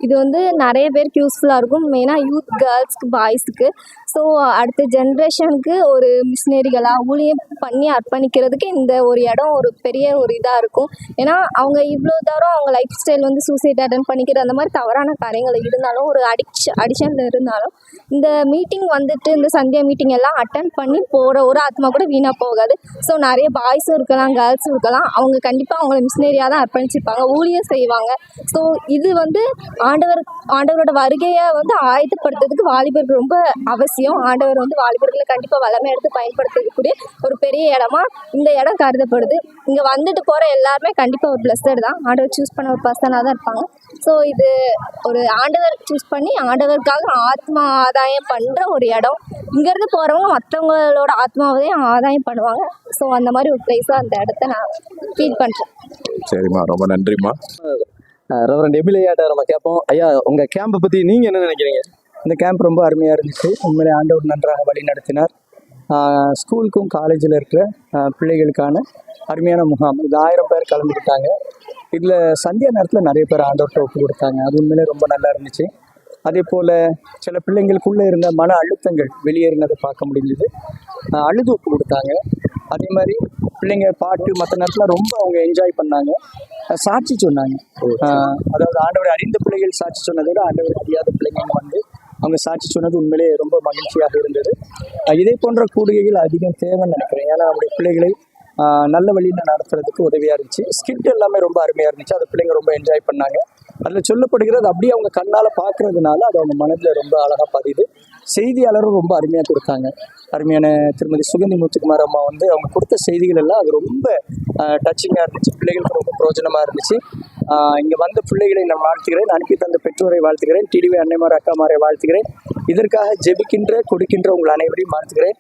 இது வந்து நிறைய பேருக்கு யூஸ்ஃபுல்லாக இருக்கும், மெயினாக யூத் கேர்ள்ஸ்க்கு, பாய்ஸுக்கு. ஸோ அடுத்த ஜென்ரேஷனுக்கு ஒரு மிஷினரிகளாக ஊழியம் பண்ணி அர்ப்பணிக்கிறதுக்கு இந்த ஒரு இடம் ஒரு பெரிய ஒரு இதாக இருக்கும். ஏன்னா அவங்க இவ்வளோ தூரம் அவங்க லைஃப் ஸ்டைல் வந்து சூசைட் அட்டன் பண்ணிக்கிற அந்த மாதிரி தவறான காரியங்கள் இருந்தாலும், ஒரு அடிஷனில் இருந்தாலும், இந்த மீட்டிங் வந்துட்டு இந்த சந்தியா மீட்டிங் எல்லாம் அட்டன் பண்ணி போகிற ஒரு ஆத்மா கூட வீணாக போகாது. ஸோ நிறைய பாய்ஸும் இருக்கலாம், கேர்ள்ஸும் இருக்கலாம், அவங்க கண்டிப்பாக அவங்கள மிஷினரியாக தான் அர்ப்பணிச்சிருப்பாங்க, ஊழியம் செய்வாங்க. ஸோ இது வந்து ஆண்டவரோட வருகையை வந்து ஆயத்தப்படுத்துறதுக்கு வாலிபர்கள் ரொம்ப அவசியம். ஆண்டவர் வந்து வாலிபர்களை கண்டிப்பாக வளமை எடுத்து பயன்படுத்தக்கூடிய ஒரு பெரிய இடமா இந்த இடம் கருதப்படுது. இங்கே வந்துட்டு போகிற எல்லாருமே கண்டிப்பாக ஒரு பிளஸ்டட் தான். ஆண்டவர் சூஸ் பண்ண ஒரு பர்சனாக தான் இருப்பாங்க. ஸோ இது ஒரு ஆண்டவர் சூஸ் பண்ணி ஆண்டவருக்காக ஆத்மா ஆதாயம் பண்ணுற ஒரு இடம். இங்கேருந்து போகிறவங்க மற்றவங்களோட ஆத்மாவையும் ஆதாயம் பண்ணுவாங்க. ஸோ அந்த மாதிரி ஒரு பிளேஸாக அந்த இடத்த நான் ஃபீல் பண்ணுறேன். சரிம்மா, ரொம்ப நன்றிம்மா. ரெவரண்ட் எபிலையாட்ட நம்ம கேட்போம். ஐயா, உங்கள் கேம்பை பற்றி நீங்கள் என்ன நினைக்கிறீங்க? இந்த கேம்ப் ரொம்ப அருமையாக இருந்துச்சு. உண்மையிலே ஆண்டவர் நன்றாக வழி நடத்தினார். ஸ்கூலுக்கும் காலேஜில் இருக்கிற பிள்ளைகளுக்கான அருமையான முகாம். இது 1000 பேர் கலந்துக்கிட்டாங்க. இதில் சந்தியா நேரத்தில் நிறைய பேர் ஆண்டவர்கிட்ட ஒப்பு கொடுத்தாங்க. அது உண்மையிலே ரொம்ப நல்லா இருந்துச்சு. அதே போல் சில பிள்ளைங்களுக்குள்ளே இருந்த மன அழுத்தங்கள் வெளியேறினதை பார்க்க முடிஞ்சது. அழுது ஒப்பு கொடுத்தாங்க. அதே மாதிரி பிள்ளைங்க பாட்டு மற்ற நேரத்தில் ரொம்ப அவங்க என்ஜாய் பண்ணாங்க, சாட்சி சொன்னாங்க. அதாவது ஆண்டவரை அறிந்த பிள்ளைகள் சாட்சி சொன்னதை விட ஆண்டவரை அறியாத பிள்ளைங்க வந்து அவங்க சாட்சி சொன்னது உண்மையிலே ரொம்ப மகிழ்ச்சியாக இருந்தது. இதே போன்ற கூடுகைகள் அதிகம் தேவைன்னு நினைக்கிறேன். ஏன்னா நம்முடைய பிள்ளைகளை நல்ல வழியில் நடத்துறதுக்கு உதவியாக இருந்துச்சு. ஸ்கிட் எல்லாமே ரொம்ப அருமையாக இருந்துச்சு. அதை பிள்ளைங்க ரொம்ப என்ஜாய் பண்ணாங்க. அதில் சொல்லப்படுகிறது அப்படியே அவங்க கண்ணால் பார்க்கறதுனால அது அவங்க மனதில் ரொம்ப அழகாக பதியுது. செய்தியாளரும் ரொம்ப அருமையாக கொடுத்தாங்க. அருமையான திருமதி சுகந்தி முத்துக்குமார் அம்மா வந்து அவங்க கொடுத்த செய்திகள் எல்லாம் அது ரொம்ப டச்சிங்காக இருந்துச்சு. பிள்ளைகளுக்கு ரொம்ப பிரயோஜனமாக இருந்துச்சு. இங்கே வந்த பிள்ளைகளை நான் வாழ்த்துகிறேன், அனுப்பி தந்த பெற்றோரை வாழ்த்துகிறேன், டிடிவி அன்னைமார் அக்காமாரை வாழ்த்துகிறேன். இதற்காக ஜெபிக்கின்ற கொடுக்கின்ற உங்கள் அனைவரையும் வாழ்த்துகிறேன்.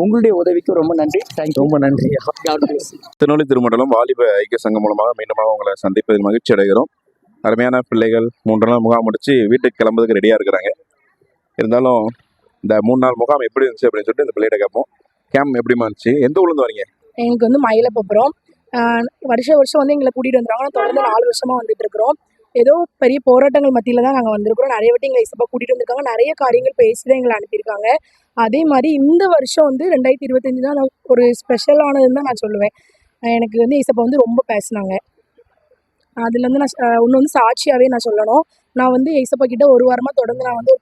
உங்களுடைய உதவிக்கு ரொம்ப நன்றி. தேங்க்யூ. ரொம்ப நன்றி. திருநெல்வேலி திருமண்டலம் வாலிப ஐக்கிய சங்கம் மூலமாக மீண்டுமாக உங்களை சந்திப்பதில் மகிழ்ச்சி அடைகிறோம். அருமையான பிள்ளைகள் 3 நாள் முகாம் முடிச்சு வீட்டுக்கு கிளம்புறதுக்கு ரெடியாக இருக்கிறாங்க. இருந்தாலும் இந்த 3 நாள் முகாம் எப்படி இருந்துச்சு அப்படின்னு சொல்லிட்டு இந்த பிள்ளைகிட்ட கேட்போம். கேம்ப் எப்படிமா இருந்துச்சு? எந்த ஊர்லேருந்து வரீங்க? எங்களுக்கு வந்து மயிலப்பபுரம். வருஷம் வந்து எங்களை கூட்டிகிட்டு வந்துடுறாங்க. நான் தொடர்ந்து 4 வருஷமாக வந்துட்டு இருக்கிறோம். ஏதோ பெரிய போராட்டங்கள் மத்தியில் தான் நாங்கள் வந்திருக்கிறோம். நிறைய வாட்டி எங்களை இசப்பா கூட்டிகிட்டு வந்திருக்காங்க. நிறைய காரியங்கள் பேசி தான் எங்களை அனுப்பியிருக்காங்க. அதே மாதிரி இந்த வருஷம் வந்து 2025 தான் ஒரு ஸ்பெஷலானதுன்னு தான் நான் சொல்லுவேன். எனக்கு வந்து இசப்பா வந்து ரொம்ப பேசினாங்க. அதுலேருந்து நான் ஒன்று வந்து சாட்சியாகவே நான் சொல்லணும். நான் வந்து ஏசப்பா கிட்ட 1 வாரமாக தொடர்ந்து நான் வந்து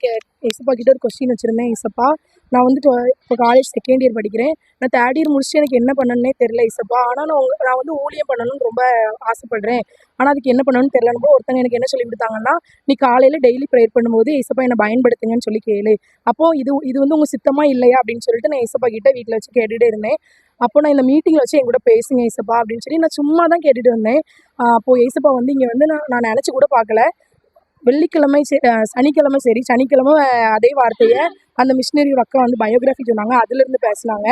ஏசப்பா கிட்ட ஒரு கொஸ்டின் வச்சுருந்தேன். ஏசப்பா, நான் வந்து இப்போ காலேஜ் 2nd இயர் படிக்கிறேன். நான் 3rd இயர் முடிச்சுட்டு எனக்கு என்ன பண்ணணுன்னே தெரில ஏசப்பா. ஆனால் நான் வந்து ஊழியம் பண்ணணும்னு ரொம்ப ஆசைப்படுறேன். ஆனால் அதுக்கு என்ன பண்ணணும்னு தெரிலன்னு ஒருத்தங்க எனக்கு என்ன சொல்லி கொடுத்தாங்கன்னா, நீ காலையில் டெய்லி ப்ரேயர் பண்ணும்போது ஏசப்பா என்னை பயன்படுத்துங்கன்னு சொல்லி கேளு. அப்போது இது வந்து உங்கள் சித்தமாக இல்லையா அப்படின்னு சொல்லிட்டு நான் ஏசப்பா கிட்ட வீட்டில் வச்சு கேட்டுகிட்டே இருந்தேன். அப்போ நான் இந்த மீட்டிங்கில் வச்சு என் கூட பேசுங்க ஏசப்பா அப்படின்னு சொல்லி நான் சும்மா தான் கேட்டுட்டு வந்தேன். அப்போது ஏசப்பா வந்து இங்கே வந்து நான் நினச்சி கூட பார்க்கல. வெள்ளிக்கிழமை சனிக்கிழமை சனிக்கிழமை அதே வார்த்தையை அந்த மிஷினரி அக்கா வந்து பயோகிராஃபி சொன்னாங்க. அதுலேருந்து பேசினாங்க.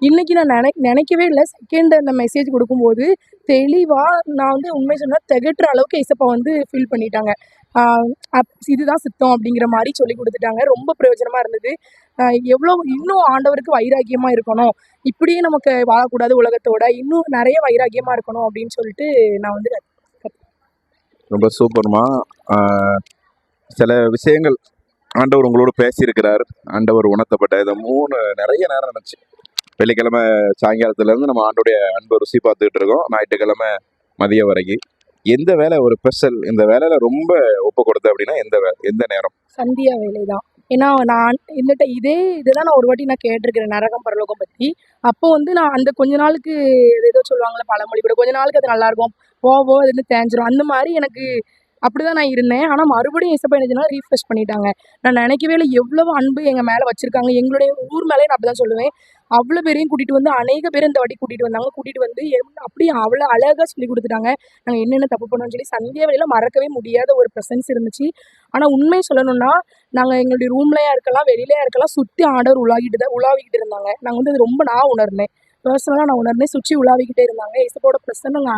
இன்றைக்கி நான் நினைக்கவே இல்லை. செகண்ட் அந்த மெசேஜ் கொடுக்கும்போது தெளிவாக நான் வந்து உண்மை சொன்னால் திகட்டுற அளவுக்கு ஏசப்பா வந்து ஃபீல் பண்ணிட்டாங்க. இதுதான் சித்தம் அப்படிங்கிற மாதிரி சொல்லி கொடுத்துட்டாங்க. ரொம்ப பிரயோஜனமாக இருந்தது. எவ்வளோ இன்னும் ஆண்டவருக்கு வைராக்கியமாக இருக்கணும், இப்படியே நமக்கு வாழக்கூடாது உலகத்தோட, இன்னும் நிறைய வைராக்கியமாக இருக்கணும் அப்படின்னு சொல்லிட்டு நான் வந்து ரொம்ப சூப்பர்மா. சில விஷயங்கள் ஆண்டவர் உங்களோட பேசியிருக்கிறார், ஆண்டவர் உணர்த்தப்பட்ட இந்த 3 நிறைய நேரம் நடந்துச்சு. வெள்ளிக்கிழமை சாயங்காலத்துலேருந்து நம்ம ஆண்டோடைய அன்பை ருசி பார்த்துக்கிட்டு இருக்கோம், ஞாயிற்றுக்கிழமை மதியம் வரைக்கும். எந்த வேலை ஒரு ஸ்பெஷல், இந்த வேலையில ரொம்ப ஒப்பு கொடுத்த அப்படின்னா எந்த நேரம்? சந்தியா வேலை தான். ஏன்னா நான் இதுதான் நான் ஒரு வாட்டி நான் கேட்டிருக்கிறேன் நரகம் பரலோகம் பற்றி. அப்போ வந்து நான் அந்த கொஞ்ச நாளுக்கு ஏதோ சொல்லுவாங்கள்ல பழமொழி கூட, கொஞ்ச நாளுக்கு அது நல்லாயிருக்கும், போக அது வந்து தேஞ்சிரும். அந்த மாதிரி எனக்கு அப்படிதான் நான் இருந்தேன். ஆனால் மறுபடியும் ஏசப்பா என்ன செஞ்சாங்க, ரீஃப்ரெஷ் பண்ணிட்டாங்க. நான் நினைக்கவே இல்லை எவ்வளவு அன்பு எங்கள் மேலே வச்சிருக்காங்க. எங்களுடைய ஊர் மேலே நான் அப்படி தான் சொல்லுவேன். அவ்வளோ பேரையும் கூட்டிகிட்டு வந்து அநேக பேர் இந்த வாட்டி கூட்டிகிட்டு வந்தாங்க. கூட்டிகிட்டு வந்து அப்படியே அவ்வளோ அழகாக சொல்லி கொடுத்துட்டாங்க. நாங்கள் என்னென்ன தப்பு பண்ணோம்னு சொல்லி சந்தியா வேலையில் மறக்கவே முடியாத ஒரு ப்ரெசன்ஸ் இருந்துச்சு. ஆனால் உண்மையை சொல்லணும்னா நாங்கள் எங்களுடைய ரூம்லையா இருக்கலாம், வெளியிலையா இருக்கலாம், சுற்றி ஆண்டவர் உலாவிக்கிட்டு இருந்தாங்க. நாங்கள் வந்து அது ரொம்ப நான் உணர்ந்தேன், பர்சனலாக நான் உணர்ந்தேன். சுற்றி உலாவிக்கிட்டே இருந்தாங்க. ஏசப்பாவோட பிரசன்னம்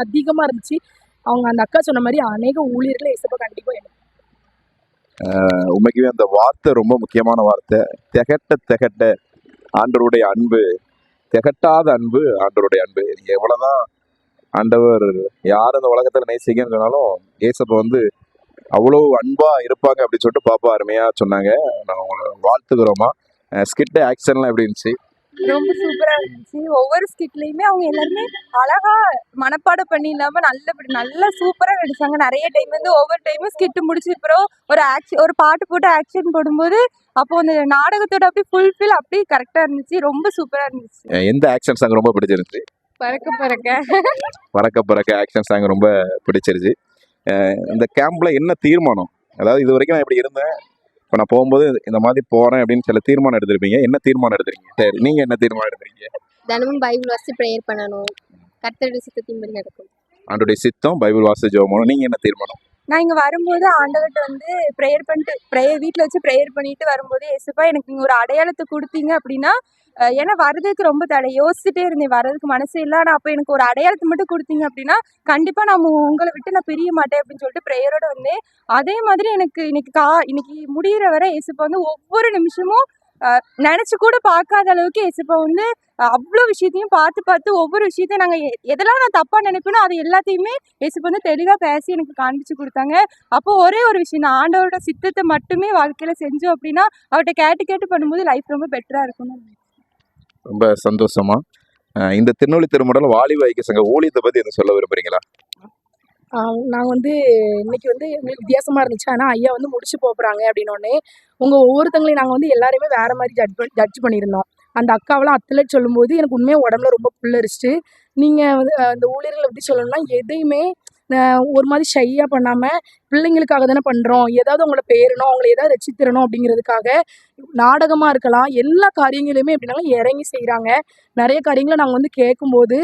அதிகமாக இருந்துச்சு. அவங்க அந்த அக்கா சொன்ன மாதிரி அநேக ஊழியர்களை ஏசப்பா கண்டிப்பாக உண்மைக்குமே அந்த வார்த்தை ரொம்ப முக்கியமான வார்த்தை. திகட்ட ஆண்டவருடைய அன்பு, திகட்டாத அன்பு ஆண்டவருடைய அன்பு. நீங்க எவ்வளவுதான் ஆண்டவர் யார் இந்த உலகத்துல நேசிக்கன்னு சொன்னாலும் ஏசப்பா வந்து அவ்வளோ அன்பா இருப்பாங்க அப்படின்னு சொல்லிட்டு பாப்பா அருமையா சொன்னாங்க. நான் உங்களை வாழ்த்துக்கிறோமா. ஸ்கிட் ஆக்ஷன்லாம் எப்படி இருந்துச்சு? ரொம்ப சூப்பரா இருந்துச்சு. ஒவ்வொரு ஸ்கிட்லயுமே அவங்க எல்லாருமே அழகா மனப்பாடம் பண்ணி இல்லாம நல்லா சூப்பரா நடிச்சாங்க. நிறைய டைம் வந்து ஒவ்வொரு டைமும் ஸ்கிட் முடிச்சு அப்புறம் ஒரு பாட்டு போட்டு ஆக்ஷன் போடும்போது அப்போ அந்த நாடகத்தோட அப்படியே ஃபுல்ஃபில் அப்படியே கரெக்டா இருந்துச்சு. ரொம்ப சூப்பரா இருந்துச்சு. எந்த ஆக்ஷன் சாங் ரொம்ப பிடிச்சிருந்துச்சு? பறக்க பறக்க ஆக்ஷன் சாங் ரொம்ப பிடிச்சிருச்சு. இந்த கேம்ப்ல என்ன தீர்மானம், அதாவது இது வரைக்கும் நான் இப்படி இருந்தேன், இப்போ நான் போகும்போது இந்த மாதிரி போறேன் அப்படின்னு சில தீர்மானம் எடுத்திருப்பீங்க. என்ன தீர்மானம் எடுத்துறீங்க? சரி, நீங்க என்ன தீர்மானம் எடுத்துறீங்க? தினமும் பைபிள் வாசித்து ப்ரேயர் பண்ணணும், கர்த்தருடைய சித்தத்தின்படி நடக்கும். ஆண்டோடைய சித்தம், பைபிள் வாசி ஜெபம் பண்ணணும். நீங்க என்ன தீர்மானம்? நான் இங்க வரும்போது ஆண்டவர்கிட்ட வந்து ப்ரேயர் பண்ணிட்டு வீட்டில் வச்சு ப்ரேயர் பண்ணிட்டு வரும்போது ஏசப்பா எனக்கு நீங்க ஒரு அடையாளத்தை கொடுத்தீங்க அப்படின்னா ஏன்னா வர்றதுக்கு ரொம்ப யோசிச்சுட்டே இருந்தேன், வர்றதுக்கு மனசு இல்லை. ஆனால் அப்போ எனக்கு ஒரு அடையாளத்தை மட்டும் கொடுத்தீங்க அப்படின்னா கண்டிப்பாக நான் உங்களை விட்டு நான் பிரிய மாட்டேன் அப்படின்னு சொல்லிட்டு ப்ரேயரோட வந்தேன். அதே மாதிரி எனக்கு இன்னைக்கு முடிகிற வரை ஏசப்பா வந்து ஒவ்வொரு நிமிஷமும் நினைச்சு கூட பார்க்காத அளவுக்கு ஏசப்பா வந்து அவ்வளோ விஷயத்தையும் பார்த்து ஒவ்வொரு விஷயத்தையும் நாங்கள் எதெல்லாம் நான் தப்பா நினைப்பேனோ அது எல்லாத்தையுமே ஏசப்பா வந்து தெளிவாக பேசி எனக்கு காண்பிச்சு கொடுத்தாங்க. அப்போ ஒரே ஒரு விஷயம், நான் ஆண்டவரோட சித்தத்தை மட்டுமே வாழ்க்கையில செஞ்சோம் அப்படின்னா அவர்கிட்ட கேட்டு பண்ணும்போது லைஃப் ரொம்ப பெட்டரா இருக்கணும். ரொம்ப சந்தோஷமா. இந்த திருநெல்வேலி திருமடல் வாலிப ஐக்கிய சங்க ஊழியத்தை பத்தி என்ன சொல்ல விரும்புறீங்களா? நாங்கள் வந்து இன்னைக்கு வந்து எங்களுக்கு வித்தியாசமாக இருந்துச்சு. ஆனால் ஐயா வந்து முடிச்சு போகிறாங்க அப்படின்னோடனே ஒவ்வொருத்தங்களையும் நாங்கள் வந்து எல்லாருமே வேறு மாதிரி ஜட்ஜ் பண்ணியிருந்தோம். அந்த அக்காவெல்லாம் அத்லெட் சொல்லும்போது எனக்கு உண்மையாக உடம்புல ரொம்ப புல்லரிச்சிட்டு. நீங்கள் வந்து அந்த ஊழியர்களை பற்றி சொல்லணும்னா எதையுமே ஒரு மாதிரி ஷையாக பண்ணாமல் பிள்ளைங்களுக்காக தானே பண்ணுறோம், ஏதாவது அவங்கள பேரணும், அவங்கள ஏதாவது ரசித்திரணும் அப்படிங்கிறதுக்காக நாடகமாக இருக்கலாம், எல்லா காரியங்களையுமே எப்படின்னாலும் இறங்கி செய்கிறாங்க. நிறைய காரியங்களை நாங்கள் வந்து கேட்கும்போது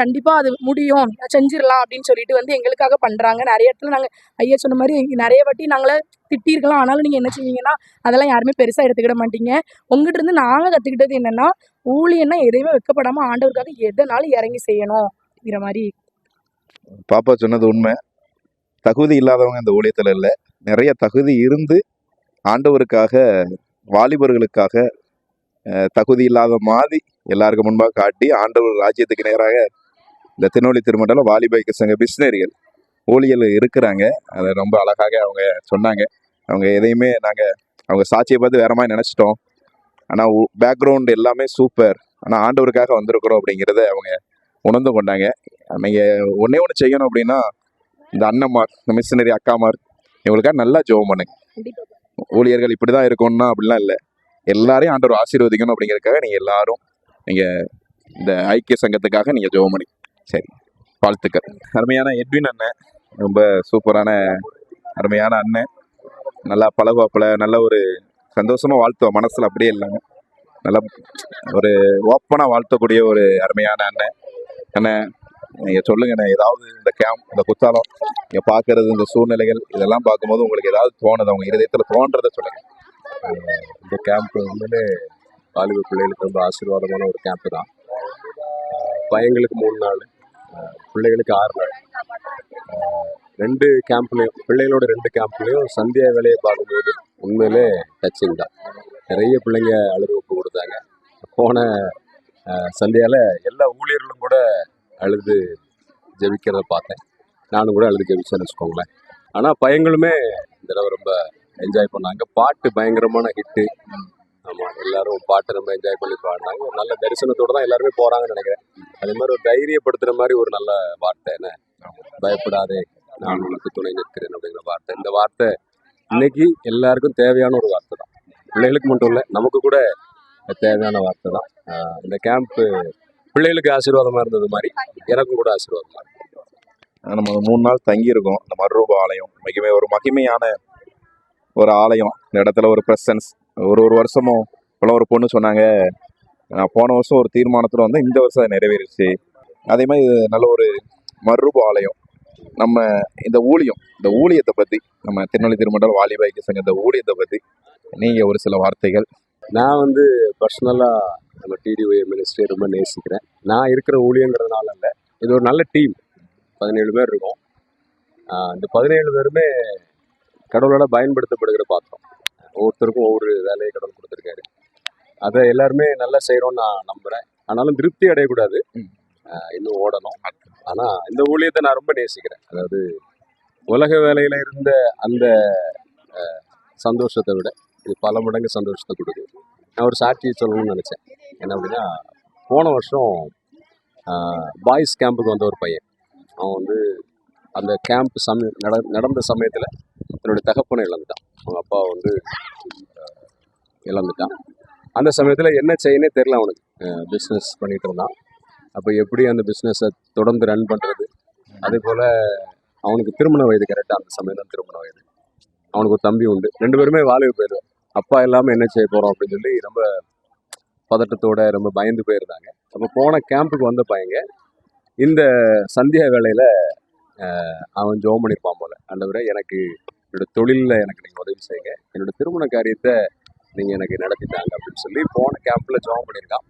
கண்டிப்பாக அது முடியும், செஞ்சிடலாம் அப்படின்னு சொல்லிட்டு வந்து எங்களுக்காக பண்ணுறாங்க. நிறைய இடத்துல நாங்கள் ஐயா சொன்ன மாதிரி நிறைய வாட்டி நாங்களே திட்டிருக்கலாம். ஆனாலும் நீங்கள் என்ன செய்வீங்கன்னா அதெல்லாம் யாருமே பெருசாக எடுத்துக்கிட மாட்டீங்க. உங்ககிட்ட இருந்து நாங்கள் கற்றுக்கிட்டது என்னென்னா ஊழியன்னா எதையுமே வெட்கப்படாமல் ஆண்டவருக்காக எதனாலும் இறங்கி செய்யணுங்கிற மாதிரி. பாப்பா சொன்னது உண்மை. தகுதி இல்லாதவங்க இந்த ஊழியத்தில் இல்லை, நிறைய தகுதி இருந்து ஆண்டவருக்காக வாலிபர்களுக்காக தகுதி இல்லாத மாதிரி எல்லாருக்கும் முன்பாக காட்டி ஆண்டவர் ராஜ்யத்துக்கு நேராக இந்த திருநெல்வேலி திருமண்டல வாலிப ஐக்கிய சங்க மிஷினரிகள் ஊழியர்கள் இருக்கிறாங்க. அதை ரொம்ப அழகாக அவங்க சொன்னாங்க. அவங்க எதையுமே அவங்க சாட்சியை பார்த்து வேற மாதிரி நினச்சிட்டோம், ஆனால் பேக்ரவுண்ட் எல்லாமே சூப்பர், ஆனால் ஆண்டவருக்காக வந்திருக்கிறோம் அப்படிங்கிறத அவங்க உணர்ந்து கொண்டாங்க. நீங்கள் ஒன்றே ஒன்று செய்யணும் அப்படின்னா இந்த அண்ணன்மார், இந்த மிஷினரி அக்காமார் இவங்களுக்காக நல்லா ஜெபம் பண்ணுங்க. ஊழியர்கள் இப்படி தான் இருக்கணும்னா அப்படிலாம் இல்லை, எல்லாரையும் ஆண்டவர் ஆசீர்வதிக்கணும் அப்படிங்கிறதுக்காக நீங்கள் இந்த ஐக்கிய சங்கத்துக்காக நீங்கள் ஜெபம் பண்ணி. சரி, வாழ்த்துக்கள். அருமையான எட்வின் அண்ணன், ரொம்ப சூப்பரான அருமையான அண்ணன், நல்லா பழகுவாப்பில், நல்ல ஒரு சந்தோஷமாக வாழ்த்துவோம், மனசில் அப்படியே இல்லைங்க, நல்லா ஒரு ஓப்பனாக வாழ்த்தக்கூடிய ஒரு அருமையான அண்ணன். அண்ணன் நீங்கள் சொல்லுங்கண்ணே, ஏதாவது இந்த கேம்ப், இந்த குத்தாலம் நீங்கள் பார்க்கறது, இந்த சூழ்நிலைகள் இதெல்லாம் பார்க்கும்போது உங்களுக்கு ஏதாவது தோணுது, அவங்க இருதயத்தில் தோன்றதை சொல்லுங்கள். இந்த கேம்ப் உண்மையிலே வாலிப பிள்ளைகளுக்கு ரொம்ப ஆசீர்வாதமான ஒரு கேம்ப்பு தான். பையங்களுக்கு 3 நாள், பிள்ளைகளுக்கு 6 நாள். 2 கேம்ப்லேயும், பிள்ளைகளோட 2 கேம்ப்லேயும் சந்தியா வேலையை பார்க்கும்போது உண்மையிலே டச்சிங் தான். நிறைய பிள்ளைங்க அழுது ஒப்பு கொடுத்தாங்க. போன சந்தியாவில் எல்லா ஊழியர்களும் கூட அழுது ஜெபிக்கிறத பார்த்தேன். நானும் கூட அழுது ஜெபிச்சேன்னு வச்சுக்கோங்களேன். ஆனால் பையங்களுமே இந்த தடவை ரொம்ப என்ஜாய் பண்ணாங்க. பாட்டு பயங்கரமான ஹிட்டு. ஆமாம், எல்லாரும் பாட்டு ரொம்ப என்ஜாய் பண்ணி பாடினாங்க. ஒரு நல்ல தரிசனத்தோட தான் எல்லாருமே போகிறாங்கன்னு நினைக்கிறேன். அதே மாதிரி ஒரு தைரியப்படுத்துகிற மாதிரி ஒரு நல்ல வார்த்தை என்ன, பயப்படாதே நான் உனக்கு துணை நிற்கிறேன் அப்படிங்கிற வார்த்தை. இந்த வார்த்தை இன்னைக்கு எல்லாருக்கும் தேவையான ஒரு வார்த்தை தான். பிள்ளைகளுக்கு மட்டும் இல்லை, நமக்கு கூட தேவையான வார்த்தை தான். இந்த கேம்ப்பு பிள்ளைகளுக்கு ஆசீர்வாதமாக இருந்தது மாதிரி எனக்கும் கூட ஆசீர்வாதமாக இருக்கு. நம்ம 3 நாள் தங்கியிருக்கோம். இந்த மறுரூப ஆலயம் மிகவே ஒரு மகிமையான ஒரு ஆலயம். இந்த இடத்துல ஒரு ப்ரெசன்ஸ் ஒரு வருஷமும் இப்போலாம் ஒரு பொண்ணு சொன்னாங்க, நான் போன வருஷம் ஒரு தீர்மானத்தில் வந்து இந்த வருஷம் அது நிறைவேறிச்சு. அதே மாதிரி இது நல்ல ஒரு மறுரூப ஆலயம். நம்ம இந்த ஊழியத்தை பற்றி, நம்ம திருநெல்வேலி திருமண்டல வாலிப ஐக்கிய சங்கம் இந்த ஊழியத்தை பற்றி நீங்கள் ஒரு சில வார்த்தைகள். நான் வந்து பர்சனலாக நம்ம டிடிஒய் மினிஸ்ட்ரியை ரொம்ப நேசிக்கிறேன். நான் இருக்கிற ஊழியங்கிறதுனால இல்லை, இது ஒரு நல்ல டீம். 17 பேர் இருக்கோம். இந்த 17 பேருமே கடவுளோட பயன்படுத்தப்படுகிற பாத்திரம். ஒவ்வொருத்தருக்கும் ஒவ்வொரு வேலையை கடவுள் கொடுத்துருக்காரு. அதை எல்லாருமே நல்லா செய்கிறோன்னு நான் நம்புகிறேன். ஆனாலும் திருப்தி அடையக்கூடாது, இன்னும் ஓடணும். ஆனால் இந்த ஊழியத்தை நான் ரொம்ப நேசிக்கிறேன். அதாவது உலக வேலையில் இருந்த அந்த சந்தோஷத்தை விட இது பல மடங்கு சந்தோஷத்தை கொடுக்குது. நான் ஒரு சாட்சியை சொல்லணும்னு நினச்சேன். என்ன அப்படின்னா, போன வருஷம் பாய்ஸ் கேம்புக்கு வந்த ஒரு பையன், அவன் வந்து அந்த கேம்ப் நடந்த சமயத்தில் என்னுடைய தகப்பனை இழந்துட்டான். அவங்க அப்பா வந்து இழந்துட்டான். அந்த சமயத்தில் என்ன செய்யனே தெரில அவனுக்கு. பிஸ்னஸ் பண்ணிகிட்டு இருந்தான். அப்போ எப்படி அந்த பிஸ்னஸை தொடர்ந்து ரன் பண்ணுறது, அதே போல் அவனுக்கு திருமண வயது, கரெக்டாக அந்த சமயம் தான் திருமண வயது. அவனுக்கு ஒரு தம்பி உண்டு. 2 பேருமே வாலிப பேர். அப்பா இல்லாமல் என்ன செய்ய போகிறோம் அப்படின்னு சொல்லி ரொம்ப பதட்டத்தோட ரொம்ப பயந்து போயிருந்தாங்க. அப்போ போன கேம்புக்கு வந்த பையங்க இந்த சந்தியா வேளையில் அவன் ஜெபம் பண்ணியிருப்பான் போல, ஆண்டவரே எனக்கு என்னோடய தொழிலில் எனக்கு நீங்கள் உதவி செய்யுங்க, என்னோடய திருமண காரியத்தை நீங்கள் எனக்கு நடத்திட்டாங்க அப்படின்னு சொல்லி போன கேம்பில் ஜெபம் பண்ணியிருக்கான்.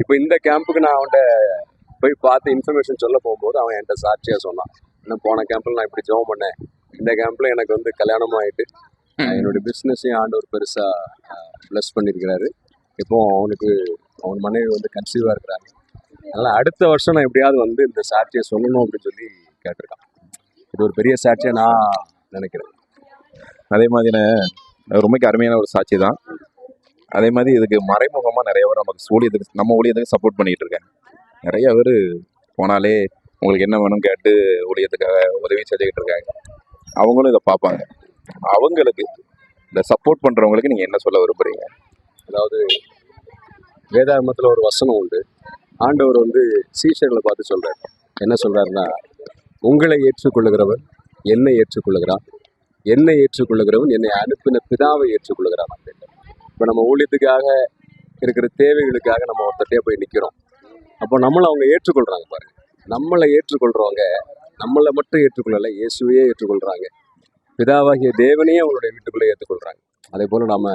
இப்போ இந்த கேம்புக்கு நான் அவன்கிட்ட போய் பார்த்து இன்ஃபர்மேஷன் சொல்ல போகும்போது அவன் என்கிட்ட சாட்சியாக சொன்னான். இன்னும் போன கேம்பில் நான் இப்படி ஜெபம் பண்ணேன், இந்த கேம்பில் எனக்கு வந்து கல்யாணம் ஆகிட்டு என்னுடைய பிஸ்னஸையும் ஆண்டவர் பெருசாக ப்ளஸ் பண்ணியிருக்கிறாரு. இப்போ அவன் மனைவி வந்து கன்சீவாக இருக்கிறாங்க. அதனால் அடுத்த வருஷம் நான் எப்படியாவது வந்து இந்த சாட்சியை சொல்லணும் அப்படின்னு சொல்லி கேட்டிருக்கான். இது ஒரு பெரிய சாட்சியை நான் நினைக்கிறேன். அதே மாதிரி ரொம்ப அருமையான ஒரு சாட்சி தான். அதே மாதிரி இதுக்கு மறைமுகமாக நிறைய பேர் நமக்கு நம்ம ஊழியத்துக்கு சப்போர்ட் பண்ணிகிட்டு இருக்காங்க. நிறைய பேர் போனாலே உங்களுக்கு என்ன வேணும் கேட்டு ஊழியத்துக்காக உதவி செஞ்சுக்கிட்டு இருக்காங்க. அவங்களும் இதை பார்ப்பாங்க. அவங்களுக்கு இந்த சப்போர்ட் பண்ணுறவங்களுக்கு நீங்கள் என்ன சொல்ல விரும்புகிறீங்க? அதாவது வேதாகமத்தில் ஒரு வசனம் உண்டு. ஆண்டவர் வந்து சீஷர்களை பார்த்து சொல்கிறார். என்ன சொல்கிறாருன்னா, உங்களை ஏற்றுக்கொள்ளுகிறவன் என்னை ஏற்றுக்கொள்ளுகிறான், என்னை ஏற்றுக்கொள்ளுகிறவன் என்னை அனுப்பின பிதாவை ஏற்றுக்கொள்ளுகிறான் அப்படின்னு. இப்போ நம்ம ஊழியத்துக்காக இருக்கிற தேவைகளுக்காக நம்ம ஒருத்தட்டையே போய் நிற்கிறோம். அப்போ நம்மளை அவங்க ஏற்றுக்கொள்கிறாங்க பாருங்க. நம்மளை ஏற்றுக்கொள்கிறவங்க நம்மளை மட்டும் ஏற்றுக்கொள்ளலை, இயேசுவையே ஏற்றுக்கொள்கிறாங்க. பிதாவாகிய தேவனையே அவங்களுடைய வீட்டுக்குள்ளே ஏற்றுக்கொள்கிறாங்க. அதே போல் நம்ம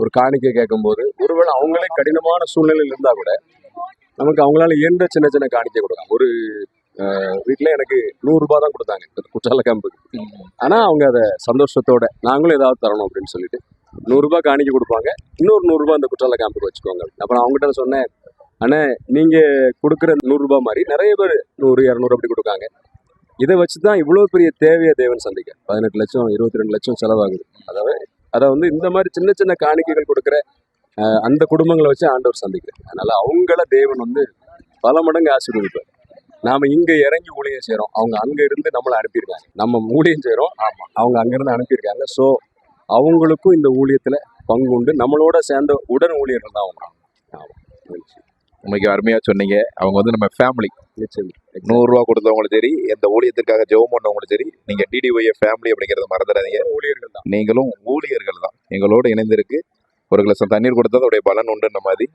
ஒரு காணிக்கை கேட்கும்போது ஒருவேளை அவங்களே கடினமான சூழ்நிலையில் இருந்தால் கூட நமக்கு அவங்களால இயன்ற சின்ன சின்ன காணிக்கை கொடுக்காங்க. ஒரு வீட்டில் எனக்கு 100 ரூபா தான் கொடுத்தாங்க குற்றால கேம்புக்கு. ஆனால் அவங்க அதை சந்தோஷத்தோட நாங்களும் ஏதாவது தரணும் அப்படின்னு சொல்லிட்டு 100 ரூபா காணிக்கை கொடுப்பாங்க. இன்னொரு 100 ரூபா அந்த குற்றால கேம்புக்கு வச்சுக்கோங்க. அப்புறம் அவங்ககிட்ட சொன்னேன், ஆனால் நீங்கள் கொடுக்குற 100 ரூபா மாதிரி நிறைய பேர் 100, 200 அப்படி கொடுக்காங்க. இதை வச்சு தான் இவ்வளோ பெரிய தேவையை தேவன் சந்திக்க 18 லட்சம் 22 லட்சம் செலவாகுது. அதை வந்து இந்த மாதிரி சின்ன சின்ன காணிக்கைகள் கொடுக்குற அந்த குடும்பங்களை வச்சு ஆண்டவர் சந்திக்கிறேன். அதனால அவங்கள தேவன் வந்து பல மடங்கு ஆசீர்வதிப்பார். நாம இங்க இறங்கி ஊழியம் செய்யறோம், அவங்க அங்க இருந்து நம்மளை அனுப்பியிருக்காங்க. நம்ம ஊழியம் செய்யறோம், அவங்க அங்கிருந்து அனுப்பியிருக்காங்க. ஸோ அவங்களுக்கும் இந்த ஊழியத்துல பங்கு உண்டு. நம்மளோட சேர்ந்த உடன் ஊழியர்கள் தான் அவங்க. உங்களுக்கு அருமையாக சொன்னீங்க. அவங்க வந்து நம்ம ஃபேமிலி. நிச்சயம் 100 ரூபா கொடுத்தவங்களும் சரி, எந்த ஊழியத்திற்காக ஜெபம் பண்ணவங்களும் சரி, நீங்கள் டிடிஒய் ஃபேமிலி அப்படிங்கிறத மறந்துடாதீங்க. ஊழியர்கள் தான், நீங்களும் ஊழியர்கள் தான். எங்களோடு இணைந்திருக்கு. ஒரு கிளாஸ் தண்ணீர் கொடுத்ததோடைய பலன் உண்டுன்ற மாதிரி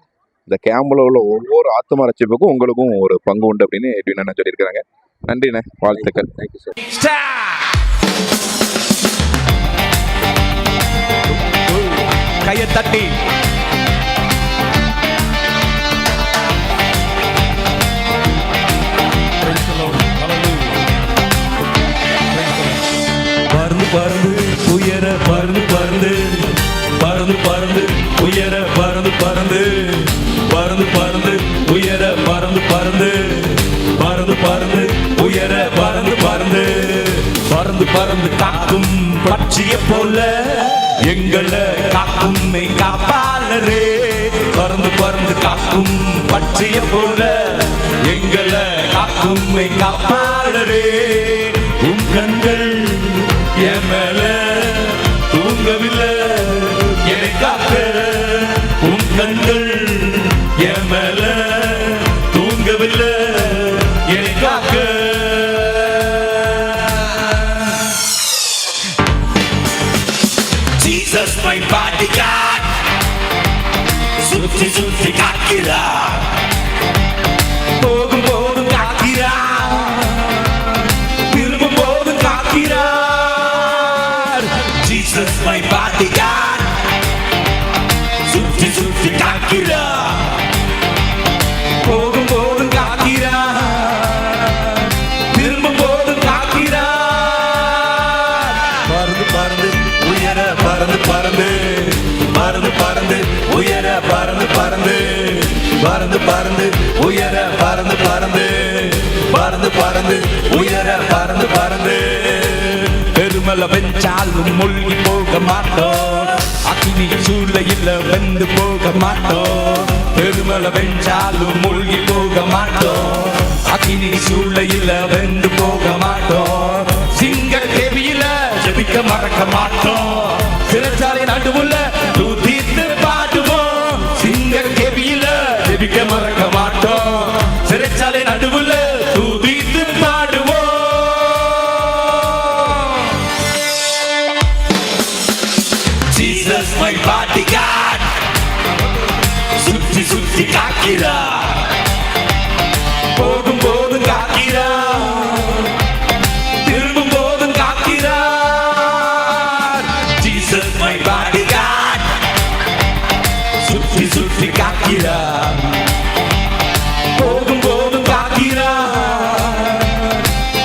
இந்த கேம்பில் உள்ள ஒவ்வொரு ஆத்ம ரட்சிப்புக்கும் உங்களுக்கும் ஒரு பங்கு உண்டு அப்படின்னு எப்படின்னு சொல்லியிருக்கிறாங்க. நன்றிண்ணே, வாழ்த்துக்கள். Thank you sir. கையை தட்டி பறந்து பறந்து உயர பறந்து பறந்து பறந்து பறந்து உயர பறந்து பறந்து பறந்து பறந்து உயர பறந்து பறந்து பறந்து பறந்து உயர பறந்து பறந்து பறந்து பறந்து காக்கும் பட்சிய போல எங்களை காக்கும் காப்பாளரே. பறந்து பறந்து காக்கும் பட்சிய போல எங்களை காக்கும் காப்பாளரே. உன் கண்கள் என் மேல தூங்கவில்லை என்னை காக்க. உன் கண்கள் என் மேல தூங்கவில்லை என்னை காக்க. Jesus my bodyguard, சுற்றி சுற்றி காக்கிறார், போகும் போதும் காக்கிறார், திரும்பும் போதும் காக்கிறார். Jesus my bodyguard, சுற்றி சுற்றி காக்கிறார், போகும் போதும் காக்கிறார், திரும்பும் போதும் காக்கிறார். பறந்து பறந்து உயர பறந்து பறந்து பறந்து பறந்து உயர பறந்து பறந்து பறந்து பறந்து உயர பறந்து பறந்து பறந்து பறந்து உயர பறந்து பறந்து. பெருமள வெஞ்சாலும் மூழ்கி போக மாட்டோம், அக்னி சூளையில் வெந்து போக மாட்டோம். பெருமள வெஞ்சாலும் மூழ்கி போக மாட்டோம், அக்னி சூளையில் வெந்து போக மாட்டோம். சிங்க தேவியில ஜெபிக்க மறக்க மாட்டோம், சிறைச்சாலை நடுவுல துதித்து பாடுவோம். சிங்க தேவியில ஜெபிக்க மறக்க மாட்டோம், சிறைச்சாலை நடுவுல துதித்து பாடுவோம். Jesus my bodyguard, சுற்றி சுற்றி காக்கிறார், போகும் போதும் காக்கிறார், திரும்பும் போதும் காக்கிறார். Jesus my bodyguard, சுற்றி சுற்றி காக்கிறார், போகும் போதும் காக்கிறார்,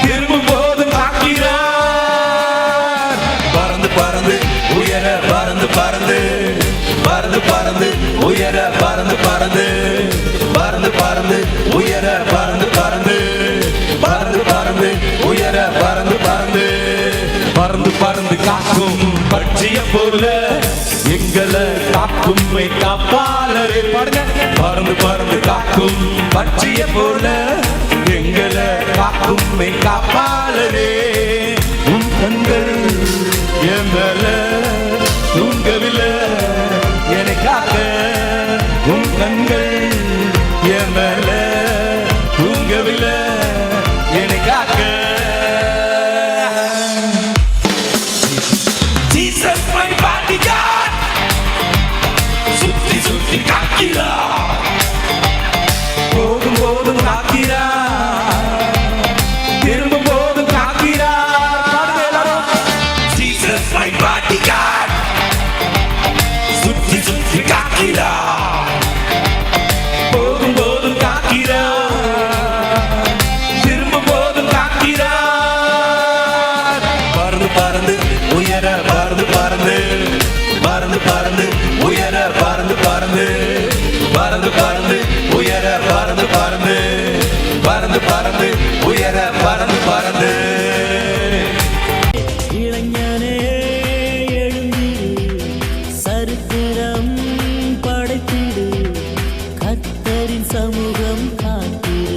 திரும்பும் போதும் காக்கிறார். பறந்து பறந்து உயர பறந்து பறந்து பறந்து பறந்து உயர பறந்து பறந்து பறந்து பறந்து உயர பறந்து பறந்து பறந்து பறந்து உயர பறந்து பறந்து பறந்து பறந்து காக்கும் பட்சிய போல எங்களை காக்கும் காப்பாளரே. பாருங்க, பறந்து பறந்து காக்கும் பட்சிய போல எங்களை காக்கும் காப்பாளரே. உன் கண்கள் என் மேல தூங்கவில்லை என்னை காக்க. உன் கண்கள் என் மேல தூங்கவில்லை என்னை காக்க. Jesus my bodyguard, சுற்றி சுற்றி காக்கிறார், போகும் போதும் காக்கிறார், திரும்பும் போதும் காக்கிறார். Jesus my bodyguard, சுற்றி சுற்றி காக்கிறார், போகும் போதும் காக்கிறார், திரும்பும் போதும் காக்கிறார். பறந்து பறந்து உயர பறந்து பறந்து பறந்து பறந்து உயர பறந்து பறந்து பறந்து பறந்து உயர பறந்து பறந்து பறந்து பறந்து உயர பறந்து பறந்து. இளைஞனே எழுந்திரு, சரித்திரம் படைத்திடு, கர்த்தரின் சமூகம் காத்திரு.